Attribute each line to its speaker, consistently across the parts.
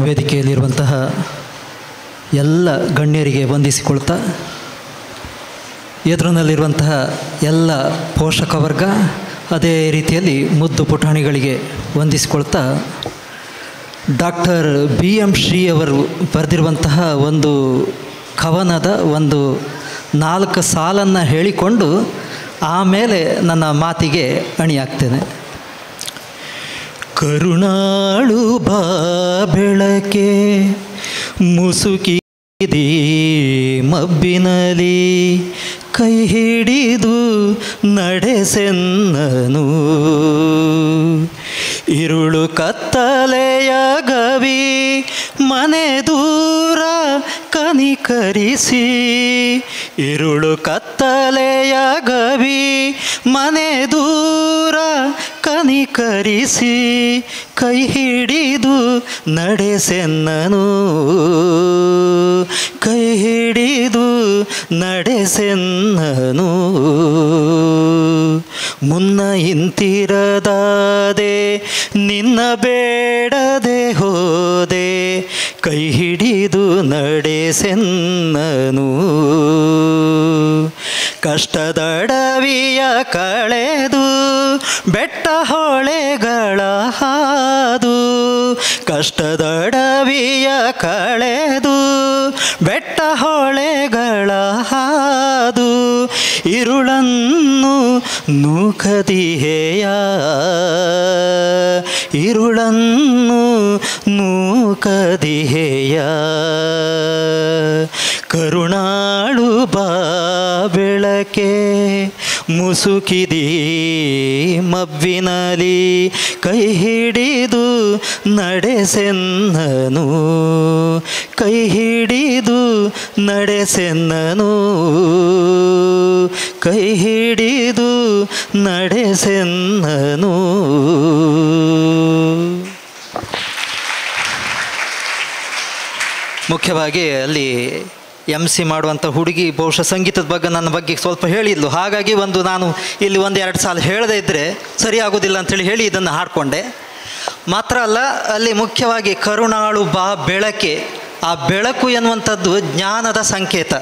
Speaker 1: ವೇದಿಕೆಯಲ್ಲಿರುವಂತಹ ಎಲ್ಲ ಗಣ್ಯರಿಗೆ ವಂದಿಸಿಕೊಳ್ತಾ, ಎದುರಿನಲ್ಲಿರುವಂತಹ ಎಲ್ಲ ಪೋಷಕ ವರ್ಗ, ಅದೇ ರೀತಿಯಲ್ಲಿ ಮುದ್ದು ಪುಟಾಣಿಗಳಿಗೆ ವಂದಿಸಿಕೊಳ್ತಾ, ಡಾಕ್ಟರ್ BM ಶ್ರೀ ಅವರು ಬರೆದಿರುವಂತಹ ಒಂದು ಕವನದ ಒಂದು 4 ಸಾಲನ್ನು ಹೇಳಿಕೊಂಡು ಆಮೇಲೆ ನನ್ನ ಮಾತಿಗೆ ಅಣಿಯಾಗ್ತೇನೆ. ಕರುಣಾಳು ಬಾ ಬೆಳಕೆ ಮುಸುಕಿದಿ ಮಬ್ಬಿನಲಿ ಕೈ ಹಿಡಿದು ನಡೆಸೆನ್ನನು, ಇರುಳು ಕತ್ತಲೆಯ ಗವಿ ಮನೆ ದೂರ ಕನಿಕರಿಸಿ, ಇರುಳು ಕತ್ತಲೆಯ ಗವಿ ಮನೆ ದೂರ ಕನಿಕರಿಸಿ ಕೈ ಹಿಡಿದು ನಡೆಸೆನ್ನನು, ಕೈ ಹಿಡಿದು ನಡೆಸೆನ್ನನು. ಮುನ್ನ ಇಂತಿರದಾದೆ ನಿನ್ನ ಬೇಡದೆ ಹೋದೆ, ಕೈ ಹಿಡಿದು ನಡೆಸೆನ್ನನು. ಕಷ್ಟದಡವಿಯ ಕಳೆದು ಬೆಟ್ಟ ಹೊಳೆಗಳ ಹಾದು, ಕಷ್ಟದಡವಿಯ ಕಳೆದು ಬೆಟ್ಟ ಹೊಳೆಗಳ ಹಾದು, ಇರುಳನ್ನು ನೂಕದಿಹೆಯ, ಇರುಳನ್ನು ನೂಕದಿಹೆಯ. ಕರುಣಾಳು ಬಾ ಬೆಳಕೆ ಮುಸುಕಿದಿ ಮಬ್ಬಿನಲಿ ಕೈ ಹಿಡಿದು ನಡೆಸೆನ್ನನು, ಕೈ ಹಿಡಿದು ನಡೆಸೆನ್ನನು, ಕೈ ಹಿಡಿದು ನಡೆಸೆನ್ನನು. ಮುಖ್ಯವಾಗಿ ಅಲ್ಲಿ MC ಮಾಡುವಂಥ ಹುಡುಗಿ ಬಹುಶಃ ಸಂಗೀತದ ಬಗ್ಗೆ ನನ್ನ ಬಗ್ಗೆ ಸ್ವಲ್ಪ ಹೇಳಿದ್ಲು. ಹಾಗಾಗಿ ನಾನು ಇಲ್ಲಿ 1-2 ಸಾಲ ಹೇಳದೇ ಇದ್ದರೆ ಸರಿಯಾಗೋದಿಲ್ಲ ಅಂಥೇಳಿ ಹೇಳಿ ಇದನ್ನು ಹಾಡಿಕೊಂಡೆ. ಮಾತ್ರ ಅಲ್ಲ, ಅಲ್ಲಿ ಮುಖ್ಯವಾಗಿ ಕರುಣಾಳು ಬಾ ಬೆಳಕೆ, ಆ ಬೆಳಕು ಎನ್ನುವಂಥದ್ದು ಜ್ಞಾನದ ಸಂಕೇತ,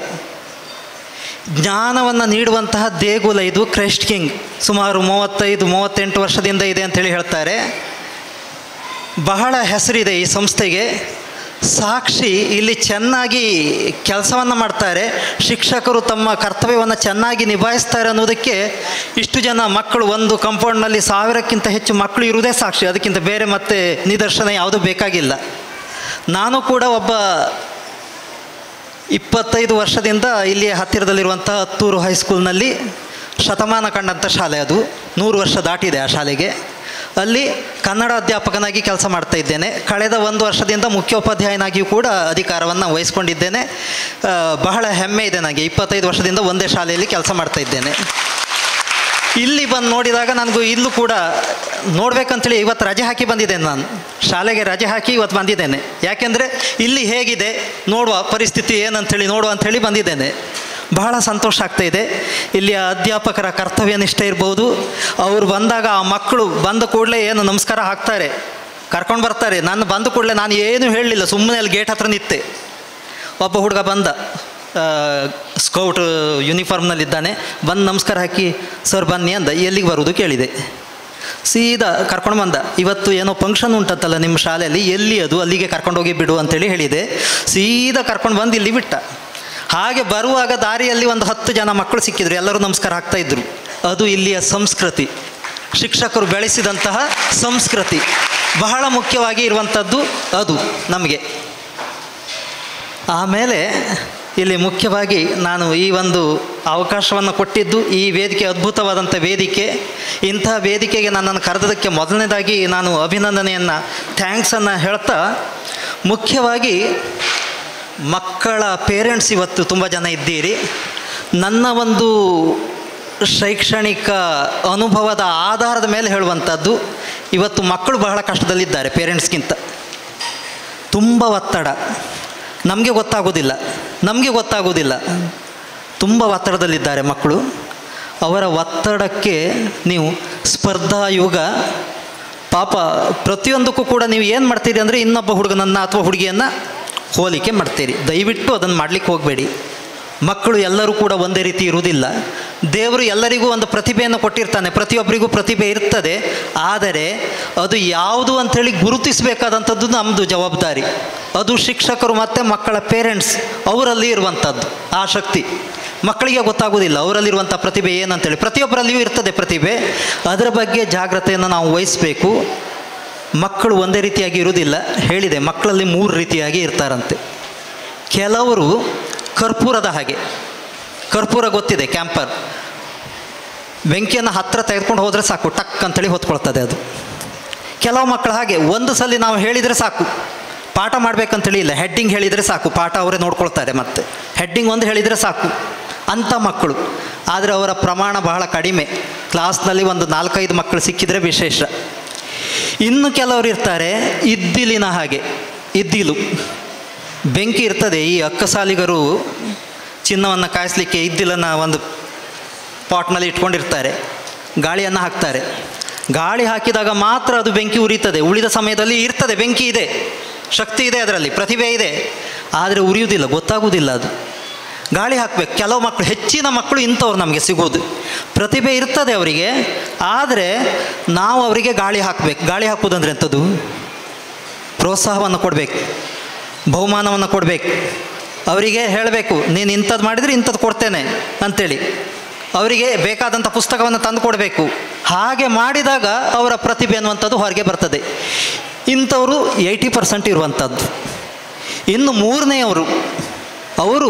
Speaker 1: ಜ್ಞಾನವನ್ನು ನೀಡುವಂತಹ ದೇಗುಲ ಇದು. ಕ್ರೈಸ್ಟ್ ಕಿಂಗ್ ಸುಮಾರು 35-38 ವರ್ಷದಿಂದ ಇದೆ ಅಂಥೇಳಿ ಹೇಳ್ತಾರೆ. ಬಹಳ ಹೆಸರಿದೆ ಈ ಸಂಸ್ಥೆಗೆ. ಸಾಕ್ಷಿ ಇಲ್ಲಿ ಚೆನ್ನಾಗಿ ಕೆಲಸವನ್ನು ಮಾಡ್ತಾರೆ, ಶಿಕ್ಷಕರು ತಮ್ಮ ಕರ್ತವ್ಯವನ್ನು ಚೆನ್ನಾಗಿ ನಿಭಾಯಿಸ್ತಾರೆ ಅನ್ನೋದಕ್ಕೆ ಇಷ್ಟು ಜನ ಮಕ್ಕಳು, ಒಂದು ಕಾಂಪೌಂಡ್ನಲ್ಲಿ 1000ಕ್ಕಿಂತ ಹೆಚ್ಚು ಮಕ್ಕಳು ಇರುವುದೇ ಸಾಕ್ಷಿ. ಅದಕ್ಕಿಂತ ಬೇರೆ ಮತ್ತೆ ನಿದರ್ಶನ ಯಾವುದೂ ಬೇಕಾಗಿಲ್ಲ. ನಾನು ಕೂಡ ಒಬ್ಬ 25 ವರ್ಷದಿಂದ ಇಲ್ಲಿ ಹತ್ತಿರದಲ್ಲಿರುವಂಥ ಹತ್ತೂರು ಹೈಸ್ಕೂಲ್ನಲ್ಲಿ ಶತಮಾನ ಕಂಡಂಥ ಶಾಲೆ, ಅದು 100 ವರ್ಷ ದಾಟಿದೆ ಆ ಶಾಲೆಗೆ. ಅಲ್ಲಿ ಕನ್ನಡ ಅಧ್ಯಾಪಕನಾಗಿ ಕೆಲಸ ಮಾಡ್ತಾ ಇದ್ದೇನೆ. ಕಳೆದ 1 ವರ್ಷದಿಂದ ಮುಖ್ಯೋಪಾಧ್ಯಾಯನಾಗಿಯೂ ಕೂಡ ಅಧಿಕಾರವನ್ನು ವಹಿಸ್ಕೊಂಡಿದ್ದೇನೆ. ಬಹಳ ಹೆಮ್ಮೆ ಇದೆ ನನಗೆ. 25 ವರ್ಷದಿಂದ ಒಂದೇ ಶಾಲೆಯಲ್ಲಿ ಕೆಲಸ ಮಾಡ್ತಾ ಇದ್ದೇನೆ. ಇಲ್ಲಿ ಬಂದು ನೋಡಿದಾಗ ನನಗೂ ಇಲ್ಲೂ ಕೂಡ ನೋಡ್ಬೇಕಂತೇಳಿ ಇವತ್ತು ರಜೆ ಹಾಕಿ ಬಂದಿದ್ದೇನೆ. ನಾನು ಶಾಲೆಗೆ ರಜೆ ಹಾಕಿ ಇವತ್ತು ಬಂದಿದ್ದೇನೆ. ಯಾಕೆಂದರೆ ಇಲ್ಲಿ ಹೇಗಿದೆ ನೋಡುವ, ಪರಿಸ್ಥಿತಿ ಏನಂಥೇಳಿ ನೋಡುವ ಅಂಥೇಳಿ ಬಂದಿದ್ದೇನೆ. ಬಹಳ ಸಂತೋಷ ಆಗ್ತಾಯಿದೆ. ಇಲ್ಲಿಯ ಅಧ್ಯಾಪಕರ ಕರ್ತವ್ಯ ನಿಷ್ಠೆ ಇರ್ಬೋದು. ಅವರು ಬಂದಾಗ ಆ ಮಕ್ಕಳು ಬಂದ ಕೂಡಲೇ ಏನು ನಮಸ್ಕಾರ ಹಾಕ್ತಾರೆ, ಕರ್ಕೊಂಡು ಬರ್ತಾರೆ. ನಾನು ಬಂದ ಕೂಡಲೇ ನಾನು ಏನೂ ಹೇಳಲಿಲ್ಲ, ಸುಮ್ಮನೆ ಅಲ್ಲಿ ಗೇಟ್ ಹತ್ರ ನಿಂತೆ. ಒಬ್ಬ ಹುಡುಗ ಬಂದ, ಸ್ಕೌಟ್ ಯೂನಿಫಾರ್ಮ್ನಲ್ಲಿದ್ದಾನೆ. ಬಂದು ನಮಸ್ಕಾರ ಹಾಕಿ ಸರ್ ಬನ್ನಿ ಅಂದ. ಎಲ್ಲಿಗೆ ಬರೋದು ಕೇಳಿದೆ. ಸೀದಾ ಕರ್ಕೊಂಡು ಬಂದ. ಇವತ್ತು ಏನೋ ಫಂಕ್ಷನ್ ಉಂಟಂತಲ್ಲ ನಿಮ್ಮ ಶಾಲೆಯಲ್ಲಿ, ಎಲ್ಲಿ ಅದು, ಅಲ್ಲಿಗೆ ಕರ್ಕೊಂಡೋಗಿ ಬಿಡು ಅಂತೇಳಿ ಹೇಳಿದೆ. ಸೀದಾ ಕರ್ಕೊಂಡು ಬಂದು ಇಲ್ಲಿ ಬಿಟ್ಟ. ಹಾಗೆ ಬರುವಾಗ ದಾರಿಯಲ್ಲಿ ಒಂದು 10 ಜನ ಮಕ್ಕಳು ಸಿಕ್ಕಿದ್ರು. ಎಲ್ಲರೂ ನಮಸ್ಕಾರ ಹಾಕ್ತಾಯಿದ್ರು. ಅದು ಇಲ್ಲಿಯ ಸಂಸ್ಕೃತಿ, ಶಿಕ್ಷಕರು ಬೆಳೆಸಿದಂತಹ ಸಂಸ್ಕೃತಿ. ಬಹಳ ಮುಖ್ಯವಾಗಿ ಇರುವಂಥದ್ದು ಅದು ನಮಗೆ. ಆಮೇಲೆ ಇಲ್ಲಿ ಮುಖ್ಯವಾಗಿ ನಾನು ಈ ಒಂದು ಅವಕಾಶವನ್ನು ಕೊಟ್ಟಿದ್ದು, ಈ ವೇದಿಕೆ ಅದ್ಭುತವಾದಂಥ ವೇದಿಕೆ. ಇಂಥ ವೇದಿಕೆಗೆ ನನ್ನನ್ನು ಕರೆದದಕ್ಕೆ ಮೊದಲನೇದಾಗಿ ನಾನು ಅಭಿನಂದನೆಯನ್ನು, ಥ್ಯಾಂಕ್ಸನ್ನು ಹೇಳ್ತಾ, ಮುಖ್ಯವಾಗಿ ಮಕ್ಕಳ ಪೇರೆಂಟ್ಸ್ ಇವತ್ತು ತುಂಬ ಜನ ಇದ್ದೀರಿ. ನನ್ನ ಒಂದು ಶೈಕ್ಷಣಿಕ ಅನುಭವದ ಆಧಾರದ ಮೇಲೆ ಹೇಳುವಂಥದ್ದು, ಇವತ್ತು ಮಕ್ಕಳು ಬಹಳ ಕಷ್ಟದಲ್ಲಿದ್ದಾರೆ. ಪೇರೆಂಟ್ಸ್ಗಿಂತ ತುಂಬ ಒತ್ತಡ. ನಮಗೆ ಗೊತ್ತಾಗೋದಿಲ್ಲ. ತುಂಬ ಒತ್ತಡದಲ್ಲಿದ್ದಾರೆ ಮಕ್ಕಳು. ಅವರ ಒತ್ತಡಕ್ಕೆ ನೀವು ಸ್ಪರ್ಧಾಯುಗ ಪಾಪ ಪ್ರತಿಯೊಂದಕ್ಕೂ ಕೂಡ ನೀವು ಏನು ಮಾಡ್ತೀರಿ ಅಂದರೆ ಇನ್ನೊಬ್ಬ ಹುಡುಗನನ್ನು ಅಥವಾ ಹುಡುಗಿಯನ್ನು ಹೋಲಿಕೆ ಮಾಡ್ತೀರಿ. ದಯವಿಟ್ಟು ಅದನ್ನು ಮಾಡಲಿಕ್ಕೆ ಹೋಗಬೇಡಿ. ಮಕ್ಕಳು ಎಲ್ಲರೂ ಕೂಡ ಒಂದೇ ರೀತಿ ಇರುವುದಿಲ್ಲ. ದೇವರು ಎಲ್ಲರಿಗೂ ಒಂದು ಪ್ರತಿಭೆಯನ್ನು ಕೊಟ್ಟಿರ್ತಾನೆ, ಪ್ರತಿಯೊಬ್ಬರಿಗೂ ಪ್ರತಿಭೆ ಇರ್ತದೆ. ಆದರೆ ಅದು ಯಾವುದು ಅಂಥೇಳಿ ಗುರುತಿಸಬೇಕಾದಂಥದ್ದು ನಮ್ಮದು ಜವಾಬ್ದಾರಿ. ಅದು ಶಿಕ್ಷಕರು ಮತ್ತು ಮಕ್ಕಳ ಪೇರೆಂಟ್ಸ್ ಅವರಲ್ಲಿ ಇರುವಂಥದ್ದು ಆ ಶಕ್ತಿ. ಮಕ್ಕಳಿಗೆ ಗೊತ್ತಾಗೋದಿಲ್ಲ ಅವರಲ್ಲಿರುವಂಥ ಪ್ರತಿಭೆ ಏನಂತೇಳಿ. ಪ್ರತಿಯೊಬ್ಬರಲ್ಲಿಯೂ ಇರ್ತದೆ ಪ್ರತಿಭೆ. ಅದರ ಬಗ್ಗೆ ಜಾಗ್ರತೆಯನ್ನು ನಾವು ವಹಿಸಬೇಕು. ಮಕ್ಕಳು ಒಂದೇ ರೀತಿಯಾಗಿ ಇರುವುದಿಲ್ಲ. ಹೇಳಿದೆ, ಮಕ್ಕಳಲ್ಲಿ 3 ರೀತಿಯಾಗಿ ಇರ್ತಾರಂತೆ. ಕೆಲವರು ಕರ್ಪೂರದ ಹಾಗೆ. ಕರ್ಪೂರ ಗೊತ್ತಿದೆ, ಕ್ಯಾಂಪರ್. ಬೆಂಕಿಯನ್ನು ಹತ್ತಿರ ತೆಗೆದುಕೊಂಡು ಹೋದರೆ ಸಾಕು, ಟಕ್ ಅಂತೇಳಿ ಹೊತ್ಕೊಳ್ತದೆ ಅದು. ಕೆಲವು ಮಕ್ಕಳು ಹಾಗೆ, ಒಂದು ಸಲ ನಾವು ಹೇಳಿದರೆ ಸಾಕು, ಪಾಠ ಮಾಡಬೇಕಂತೇಳಿ ಇಲ್ಲ, ಹೆಡ್ಡಿಂಗ್ ಹೇಳಿದರೆ ಸಾಕು, ಪಾಠ ಅವರೇ ನೋಡ್ಕೊಳ್ತಾರೆ. ಮತ್ತು ಹೆಡ್ಡಿಂಗ್ ಒಂದು ಹೇಳಿದರೆ ಸಾಕು ಅಂಥ ಮಕ್ಕಳು. ಆದರೆ ಅವರ ಪ್ರಮಾಣ ಬಹಳ ಕಡಿಮೆ. ಕ್ಲಾಸ್ನಲ್ಲಿ ಒಂದು 4-5 ಮಕ್ಕಳು ಸಿಕ್ಕಿದರೆ ವಿಶೇಷ. ಇನ್ನು ಕೆಲವರು ಇರ್ತಾರೆ ಇದ್ದಿಲಿನ ಹಾಗೆ. ಇದ್ದಿಲು ಬೆಂಕಿ ಇರ್ತದೆ. ಈ ಅಕ್ಕಸಾಲಿಗರು ಚಿನ್ನವನ್ನು ಕಾಯಿಸಲಿಕ್ಕೆ ಇದ್ದಿಲನ್ನು ಒಂದು ಪಾಟ್ನಲ್ಲಿ ಇಟ್ಕೊಂಡಿರ್ತಾರೆ, ಗಾಳಿಯನ್ನು ಹಾಕ್ತಾರೆ. ಗಾಳಿ ಹಾಕಿದಾಗ ಮಾತ್ರ ಅದು ಬೆಂಕಿ ಉರಿಯುತ್ತದೆ. ಉಳಿದ ಸಮಯದಲ್ಲಿ ಇರ್ತದೆ, ಬೆಂಕಿ ಇದೆ, ಶಕ್ತಿ ಇದೆ, ಅದರಲ್ಲಿ ಪ್ರತಿಭೆ ಇದೆ. ಆದರೆ ಉರಿಯುವುದಿಲ್ಲ, ಗೊತ್ತಾಗುವುದಿಲ್ಲ ಅದು. ಗಾಳಿ ಹಾಕಬೇಕು. ಕೆಲವು ಮಕ್ಕಳು, ಹೆಚ್ಚಿನ ಮಕ್ಕಳು ಇಂಥವ್ರು ನಮಗೆ ಸಿಗೋದು. ಪ್ರತಿಭೆ ಇರ್ತದೆ ಅವರಿಗೆ, ಆದರೆ ನಾವು ಅವರಿಗೆ ಗಾಳಿ ಹಾಕಬೇಕು. ಗಾಳಿ ಹಾಕುವುದಂದ್ರೆ ಎಂಥದ್ದು? ಪ್ರೋತ್ಸಾಹವನ್ನು ಕೊಡಬೇಕು, ಬಹುಮಾನವನ್ನು ಕೊಡಬೇಕು. ಅವರಿಗೆ ಹೇಳಬೇಕು, ನೀನು ಇಂಥದ್ದು ಮಾಡಿದರೆ ಇಂಥದ್ದು ಕೊಡ್ತೇನೆ ಅಂಥೇಳಿ. ಅವರಿಗೆ ಬೇಕಾದಂಥ ಪುಸ್ತಕವನ್ನು ತಂದು ಕೊಡಬೇಕು. ಹಾಗೆ ಮಾಡಿದಾಗ ಅವರ ಪ್ರತಿಭೆ ಅನ್ನುವಂಥದ್ದು ಹೊರಗೆ ಬರ್ತದೆ. ಇಂಥವರು 80% ಇರುವಂಥದ್ದು. ಇನ್ನು 3ನೇಯವರು, ಅವರು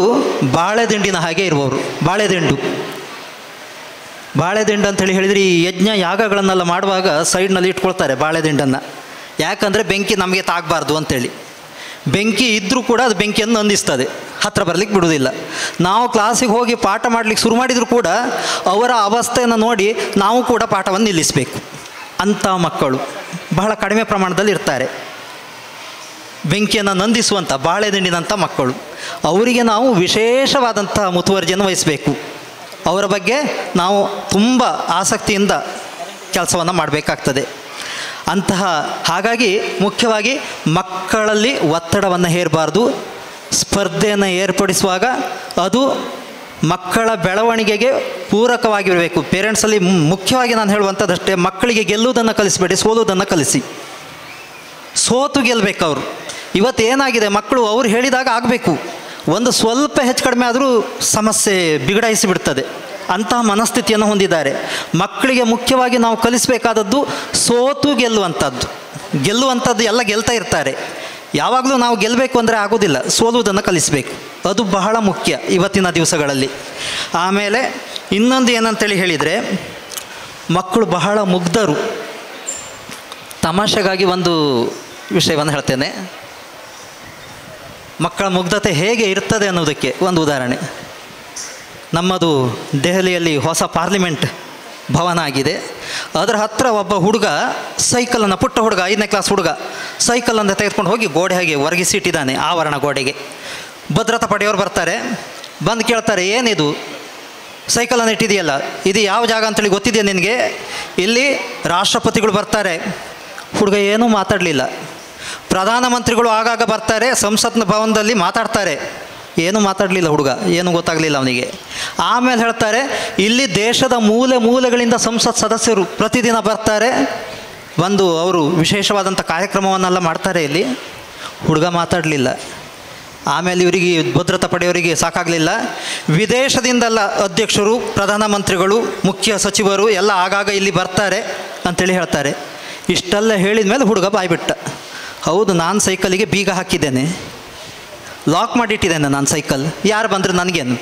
Speaker 1: ಬಾಳೆದಿಂಡಿನ ಹಾಗೆ ಇರುವವರು. ಬಾಳೆದಿಂಡು ಅಂಥೇಳಿ ಹೇಳಿದರೆ, ಈ ಯಜ್ಞ ಯಾಗಗಳನ್ನೆಲ್ಲ ಮಾಡುವಾಗ ಸೈಡ್ನಲ್ಲಿ ಇಟ್ಕೊಳ್ತಾರೆ ಬಾಳೆದಿಂಡನ್ನು. ಯಾಕಂದರೆ ಬೆಂಕಿ ನಮಗೆ ತಾಗಬಾರ್ದು ಅಂಥೇಳಿ. ಬೆಂಕಿ ಇದ್ದರೂ ಕೂಡ ಅದು ಬೆಂಕಿಯನ್ನು ನಂದಿಸ್ತದೆ, ಹತ್ತಿರ ಬರಲಿಕ್ಕೆ ಬಿಡುವುದಿಲ್ಲ. ನಾವು ಕ್ಲಾಸಿಗೆ ಹೋಗಿ ಪಾಠ ಮಾಡಲಿಕ್ಕೆ ಶುರು ಮಾಡಿದರೂ ಕೂಡ ಅವರ ಅವಸ್ಥೆಯನ್ನು ನೋಡಿ ನಾವು ಕೂಡ ಪಾಠವನ್ನು ನಿಲ್ಲಿಸಬೇಕು. ಅಂಥ ಮಕ್ಕಳು ಬಹಳ ಕಡಿಮೆ ಪ್ರಮಾಣದಲ್ಲಿ ಇರ್ತಾರೆ. ಬೆಂಕಿಯನ್ನು ನಂದಿಸುವಂಥ ಬಾಳೆದಿಂಡಿನಂಥ ಮಕ್ಕಳು, ಅವರಿಗೆ ನಾವು ವಿಶೇಷವಾದಂಥ ಮುತುವರ್ಜಿಯನ್ನು ವಹಿಸಬೇಕು. ಅವರ ಬಗ್ಗೆ ನಾವು ತುಂಬ ಆಸಕ್ತಿಯಿಂದ ಕೆಲಸವನ್ನು ಮಾಡಬೇಕಾಗ್ತದೆ. ಹಾಗಾಗಿ ಮುಖ್ಯವಾಗಿ ಮಕ್ಕಳಲ್ಲಿ ಒತ್ತಡವನ್ನು ಹೇರಬಾರ್ದು. ಸ್ಪರ್ಧೆಯನ್ನು ಏರ್ಪಡಿಸುವಾಗ ಅದು ಮಕ್ಕಳ ಬೆಳವಣಿಗೆಗೆ ಪೂರಕವಾಗಿರಬೇಕು. ಪೇರೆಂಟ್ಸಲ್ಲಿ ಮುಖ್ಯವಾಗಿ ನಾನು ಹೇಳುವಂಥದ್ದಷ್ಟೇ, ಮಕ್ಕಳಿಗೆ ಗೆಲ್ಲುವುದನ್ನು ಕಲಿಸಬೇಡಿ, ಸೋಲುವುದನ್ನು ಕಲಿಸಿ. ಸೋತು ಗೆಲ್ಲಬೇಕು ಅವರು. ಇವತ್ತು ಏನಾಗಿದೆ, ಮಕ್ಕಳು ಅವ್ರು ಹೇಳಿದಾಗ ಆಗಬೇಕು. ಒಂದು ಸ್ವಲ್ಪ ಹೆಚ್ಚು ಕಡಿಮೆ ಆದರೂ ಸಮಸ್ಯೆ ಬಿಗಡಾಯಿಸಿ ಬಿಡ್ತದೆ. ಅಂತಹ ಮನಸ್ಥಿತಿಯನ್ನು ಹೊಂದಿದ್ದಾರೆ. ಮಕ್ಕಳಿಗೆ ಮುಖ್ಯವಾಗಿ ನಾವು ಕಲಿಸಬೇಕಾದದ್ದು ಸೋತು ಗೆಲ್ಲುವಂಥದ್ದು ಎಲ್ಲ ಗೆಲ್ತಾ ಇರ್ತಾರೆ. ಯಾವಾಗಲೂ ನಾವು ಗೆಲ್ಲಬೇಕು ಅಂದರೆ ಆಗೋದಿಲ್ಲ, ಸೋಲುವುದನ್ನು ಕಲಿಸಬೇಕು. ಅದು ಬಹಳ ಮುಖ್ಯ ಇವತ್ತಿನ ದಿವಸಗಳಲ್ಲಿ. ಆಮೇಲೆ ಇನ್ನೊಂದು ಏನಂತೇಳಿ ಹೇಳಿದರೆ, ಮಕ್ಕಳು ಬಹಳ ಮುಗ್ಧರು. ತಮಾಷೆಗಾಗಿ ಒಂದು ವಿಷಯವನ್ನು ಹೇಳ್ತೇನೆ. ಮಕ್ಕಳ ಮುಗ್ಧತೆ ಹೇಗೆ ಇರ್ತದೆ ಅನ್ನೋದಕ್ಕೆ ಒಂದು ಉದಾಹರಣೆ. ನಮ್ಮದು ದೆಹಲಿಯಲ್ಲಿ ಹೊಸ ಪಾರ್ಲಿಮೆಂಟ್ ಭವನ ಆಗಿದೆ. ಅದರ ಹತ್ತಿರ ಒಬ್ಬ ಹುಡುಗ ಸೈಕಲನ್ನು, ಪುಟ್ಟ ಹುಡುಗ, 5ನೇ ಕ್ಲಾಸ್ ಹುಡುಗ, ಸೈಕಲನ್ನು ತೆಗೆದುಕೊಂಡು ಹೋಗಿ ಗೋಡೆ ಹಾಗೆ ಒರಗಿಸಿಟ್ಟಿದ್ದಾನೆ, ಆವರಣ ಗೋಡೆಗೆ. ಭದ್ರತಾ ಪಡೆಯವರು ಬರ್ತಾರೆ, ಬಂದು ಕೇಳ್ತಾರೆ, ಏನಿದು ಸೈಕಲನ್ನು ಇಟ್ಟಿದೆಯಲ್ಲ, ಇದು ಯಾವ ಜಾಗ ಅಂತೇಳಿ ಗೊತ್ತಿದೆಯಾ ನಿನಗೆ? ಇಲ್ಲಿ ರಾಷ್ಟ್ರಪತಿಗಳು ಬರ್ತಾರೆ. ಹುಡುಗ ಏನೂ ಮಾತಾಡಲಿಲ್ಲ. ಪ್ರಧಾನಮಂತ್ರಿಗಳು ಆಗಾಗ ಬರ್ತಾರೆ, ಸಂಸತ್ ಭವನದಲ್ಲಿ ಮಾತಾಡ್ತಾರೆ. ಏನೂ ಮಾತಾಡಲಿಲ್ಲ ಹುಡುಗ, ಏನೂ ಗೊತ್ತಾಗಲಿಲ್ಲ ಅವನಿಗೆ. ಆಮೇಲೆ ಹೇಳ್ತಾರೆ, ಇಲ್ಲಿ ದೇಶದ ಮೂಲೆಗಳಿಂದ ಸಂಸತ್ ಸದಸ್ಯರು ಪ್ರತಿದಿನ ಬರ್ತಾರೆ, ಬಂದು ಅವರು ವಿಶೇಷವಾದಂಥ ಕಾರ್ಯಕ್ರಮವನ್ನೆಲ್ಲ ಮಾಡ್ತಾರೆ ಇಲ್ಲಿ. ಹುಡುಗ ಮಾತಾಡಲಿಲ್ಲ. ಆಮೇಲೆ ಇವರಿಗೆ, ಭದ್ರತಾ ಪಡೆಯವರಿಗೆ ಸಾಕಾಗಲಿಲ್ಲ. ವಿದೇಶದಿಂದೆಲ್ಲ ಅಧ್ಯಕ್ಷರು, ಪ್ರಧಾನಮಂತ್ರಿಗಳು, ಮುಖ್ಯ ಸಚಿವರು ಎಲ್ಲ ಆಗಾಗ ಇಲ್ಲಿ ಬರ್ತಾರೆ ಅಂಥೇಳಿ ಹೇಳ್ತಾರೆ. ಇಷ್ಟೆಲ್ಲ ಹೇಳಿದ ಮೇಲೆ ಹುಡುಗ ಬಾಯ್ಬಿಟ್ಟ. ಹೌದು, ನಾನು ಸೈಕಲಿಗೆ ಬೀಗ ಹಾಕಿದ್ದೇನೆ, ಲಾಕ್ ಮಾಡಿಟ್ಟಿದ್ದೇನೆ ನಾನು ಸೈಕಲ್, ಯಾರು ಬಂದರೆ ನನಗೇನು,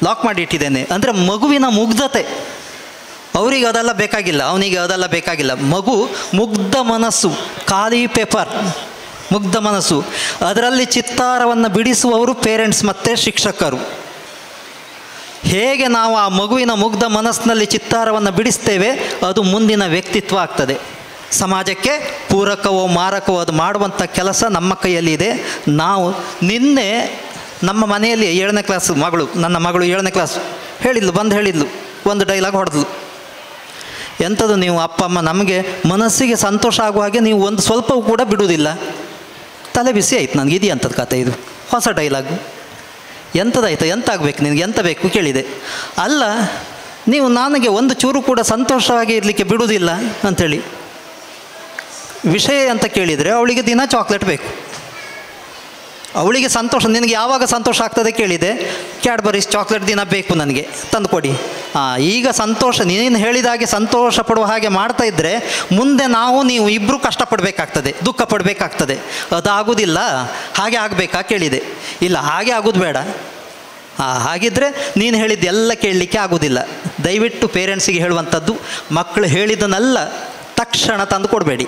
Speaker 1: ಲಾಕ್ ಮಾಡಿಟ್ಟಿದ್ದೇನೆ. ಅಂದರೆ ಮಗುವಿನ ಮುಗ್ಧತೆ. ಅವರಿಗೆ ಅದೆಲ್ಲ ಬೇಕಾಗಿಲ್ಲ, ಅವನಿಗೆ ಅದೆಲ್ಲ ಬೇಕಾಗಿಲ್ಲ. ಮುಗ್ಧ ಮನಸ್ಸು, ಖಾಲಿ ಪೇಪರ್, ಮುಗ್ಧ ಮನಸ್ಸು. ಅದರಲ್ಲಿ ಚಿತ್ತಾರವನ್ನು ಬಿಡಿಸುವವರು ಪೇರೆಂಟ್ಸ್ ಮತ್ತು ಶಿಕ್ಷಕರು. ಹೇಗೆ ನಾವು ಆ ಮಗುವಿನ ಮುಗ್ಧ ಮನಸ್ಸಿನಲ್ಲಿ ಚಿತ್ತಾರವನ್ನು ಬಿಡಿಸ್ತೇವೆ, ಅದು ಮುಂದಿನ ವ್ಯಕ್ತಿತ್ವ ಆಗ್ತದೆ. ಸಮಾಜಕ್ಕೆ ಪೂರಕವೋ ಮಾರಕವೋ ಅದು ಮಾಡುವಂಥ ಕೆಲಸ ನಮ್ಮ ಕೈಯಲ್ಲಿದೆ. ನಾವು ನಿನ್ನೆ ನಮ್ಮ ಮನೆಯಲ್ಲಿ 7ನೇ ಕ್ಲಾಸ್ ಮಗಳು, ನನ್ನ ಮಗಳು 7ನೇ ಕ್ಲಾಸ್ ಹೇಳಿದ್ಲು, ಬಂದು ಹೇಳಿದ್ಲು, ಒಂದು ಡೈಲಾಗ್ ಹೊಡೆದ್ಲು. ಎಂಥದ್ದು ನೀವು ಅಪ್ಪ ಅಮ್ಮ ನಮಗೆ ಮನಸ್ಸಿಗೆ ಸಂತೋಷ ಆಗುವ ಹಾಗೆ ನೀವು ಒಂದು ಸ್ವಲ್ಪವೂ ಕೂಡ ಬಿಡುವುದಿಲ್ಲ. ತಲೆ ಬಿಸಿ ಆಯ್ತು ನನಗೆ, ಇದು ಎಂಥದ್ದು ಕತೆ, ಇದು ಹೊಸ ಡೈಲಾಗು, ಎಂಥದ್ದಾಯ್ತು, ಎಂತ ಆಗಬೇಕು ನಿನಗೆ, ಎಂತ ಬೇಕು ಕೇಳಿದೆ. ಅಲ್ಲ, ನೀವು ನನಗೆ ಒಂದು ಚೂರು ಕೂಡ ಸಂತೋಷವಾಗಿ ಇರಲಿಕ್ಕೆ ಬಿಡುವುದಿಲ್ಲ ಅಂಥೇಳಿ. ವಿಷಯ ಅಂತ ಕೇಳಿದರೆ ಅವಳಿಗೆ ದಿನ ಚಾಕ್ಲೇಟ್ ಬೇಕು, ಅವಳಿಗೆ ಸಂತೋಷ. ನಿನಗೆ ಯಾವಾಗ ಸಂತೋಷ ಆಗ್ತದೆ ಕೇಳಿದೆ, ಕ್ಯಾಡ್ಬರೀಸ್ ಚಾಕ್ಲೇಟ್ ದಿನ ಬೇಕು ನನಗೆ, ತಂದು ಕೊಡಿ. ಈಗ ಸಂತೋಷ, ನೀನು ಹೇಳಿದ ಹಾಗೆ ಸಂತೋಷ ಪಡುವ ಹಾಗೆ ಮಾಡ್ತಾ ಇದ್ದರೆ ಮುಂದೆ ನೀವು ಇಬ್ಬರು ಕಷ್ಟಪಡಬೇಕಾಗ್ತದೆ, ದುಃಖ ಪಡಬೇಕಾಗ್ತದೆ. ಅದಾಗೋದಿಲ್ಲ. ಹಾಗೆ ಆಗಬೇಕಾ ಕೇಳಿದೆ. ಇಲ್ಲ, ಹಾಗೆ ಆಗೋದು ಬೇಡ. ಹಾಗಿದ್ದರೆ ನೀನು ಹೇಳಿದ್ದೆಲ್ಲ ಕೇಳಲಿಕ್ಕೆ ಆಗೋದಿಲ್ಲ. ದಯವಿಟ್ಟು ಪೇರೆಂಟ್ಸಿಗೆ ಹೇಳುವಂಥದ್ದು, ಮಕ್ಕಳು ಹೇಳಿದ್ದನ್ನೆಲ್ಲ ತಕ್ಷಣ ತಂದು ಕೊಡಬೇಡಿ.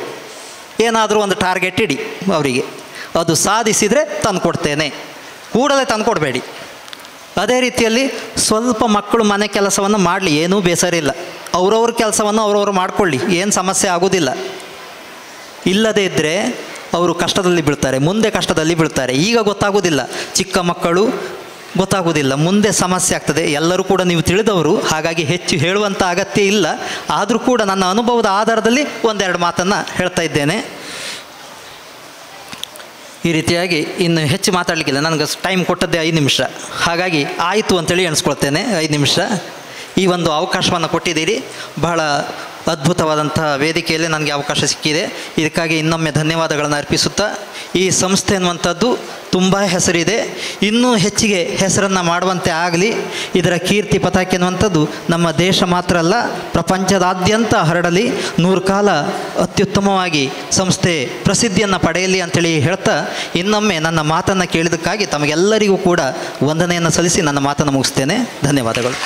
Speaker 1: ಏನಾದರೂ ಒಂದು ಟಾರ್ಗೆಟ್ ಇಡಿ ಅವರಿಗೆ, ಅದು ಸಾಧಿಸಿದರೆ ತಂದು ಕೊಡ್ತೇನೆ, ಕೂಡಲೇ ತಂದು ಕೊಡಬೇಡಿ. ಅದೇ ರೀತಿಯಲ್ಲಿ ಸ್ವಲ್ಪ ಮಕ್ಕಳು ಮನೆ ಕೆಲಸವನ್ನು ಮಾಡಲಿ, ಏನೂ ಬೇಸರ ಇಲ್ಲ. ಅವ್ರವ್ರ ಕೆಲಸವನ್ನು ಅವ್ರವ್ರು ಮಾಡಿಕೊಳ್ಳಿ, ಏನು ಸಮಸ್ಯೆ ಆಗೋದಿಲ್ಲ. ಇಲ್ಲದೇ ಇದ್ದರೆ ಅವರು ಕಷ್ಟದಲ್ಲಿ ಬೀಳ್ತಾರೆ, ಮುಂದೆ ಕಷ್ಟದಲ್ಲಿ ಬೀಳ್ತಾರೆ. ಈಗ ಗೊತ್ತಾಗೋದಿಲ್ಲ, ಚಿಕ್ಕ ಮಕ್ಕಳು ಗೊತ್ತಾಗೋದಿಲ್ಲ, ಮುಂದೆ ಸಮಸ್ಯೆ ಆಗ್ತದೆ. ಎಲ್ಲರೂ ಕೂಡ ನೀವು ತಿಳಿದವರು, ಹಾಗಾಗಿ ಹೆಚ್ಚು ಹೇಳುವಂಥ ಅಗತ್ಯ ಇಲ್ಲ. ಆದರೂ ಕೂಡ ನನ್ನ ಅನುಭವದ ಆಧಾರದಲ್ಲಿ ಒಂದೆರಡು ಮಾತನ್ನು ಹೇಳ್ತಾ ಇದ್ದೇನೆ. ಈ ರೀತಿಯಾಗಿ ಇನ್ನು ಹೆಚ್ಚು ಮಾತಾಡಲಿಕ್ಕಿಲ್ಲ, ನನಗೆ ಟೈಮ್ ಕೊಟ್ಟದ್ದೇ 5 ನಿಮಿಷ, ಹಾಗಾಗಿ ಆಯಿತು ಅಂತೇಳಿ ಎಣಿಸ್ಕೊಳ್ತೇನೆ. 5 ನಿಮಿಷ ಈ ಒಂದು ಅವಕಾಶವನ್ನು ಕೊಟ್ಟಿದ್ದೀರಿ. ಬಹಳ ಅದ್ಭುತವಾದಂಥ ವೇದಿಕೆಯಲ್ಲಿ ನನಗೆ ಅವಕಾಶ ಸಿಕ್ಕಿದೆ. ಇದಕ್ಕಾಗಿ ಇನ್ನೊಮ್ಮೆ ಧನ್ಯವಾದಗಳನ್ನು ಅರ್ಪಿಸುತ್ತಾ, ಈ ಸಂಸ್ಥೆ ಅನ್ನುವಂಥದ್ದು ತುಂಬ ಹೆಸರಿದೆ, ಇನ್ನೂ ಹೆಚ್ಚಿಗೆ ಹೆಸರನ್ನು ಮಾಡುವಂತೆ ಆಗಲಿ. ಇದರ ಕೀರ್ತಿ ಪತಾಕೆ ಅನ್ನುವಂಥದ್ದು ನಮ್ಮ ದೇಶ ಮಾತ್ರ ಅಲ್ಲ, ಪ್ರಪಂಚದಾದ್ಯಂತ ಹರಡಲಿ. 100 ಕಾಲ ಅತ್ಯುತ್ತಮವಾಗಿ ಸಂಸ್ಥೆ ಪ್ರಸಿದ್ಧಿಯನ್ನು ಪಡೆಯಲಿ ಅಂಥೇಳಿ ಹೇಳ್ತಾ, ಇನ್ನೊಮ್ಮೆ ನನ್ನ ಮಾತನ್ನು ಕೇಳಿದ್ದಕ್ಕಾಗಿ ತಮಗೆಲ್ಲರಿಗೂ ಕೂಡ ವಂದನೆಯನ್ನು ಸಲ್ಲಿಸಿ ನನ್ನ ಮಾತನ್ನು ಮುಗಿಸ್ತೇನೆ. ಧನ್ಯವಾದಗಳು.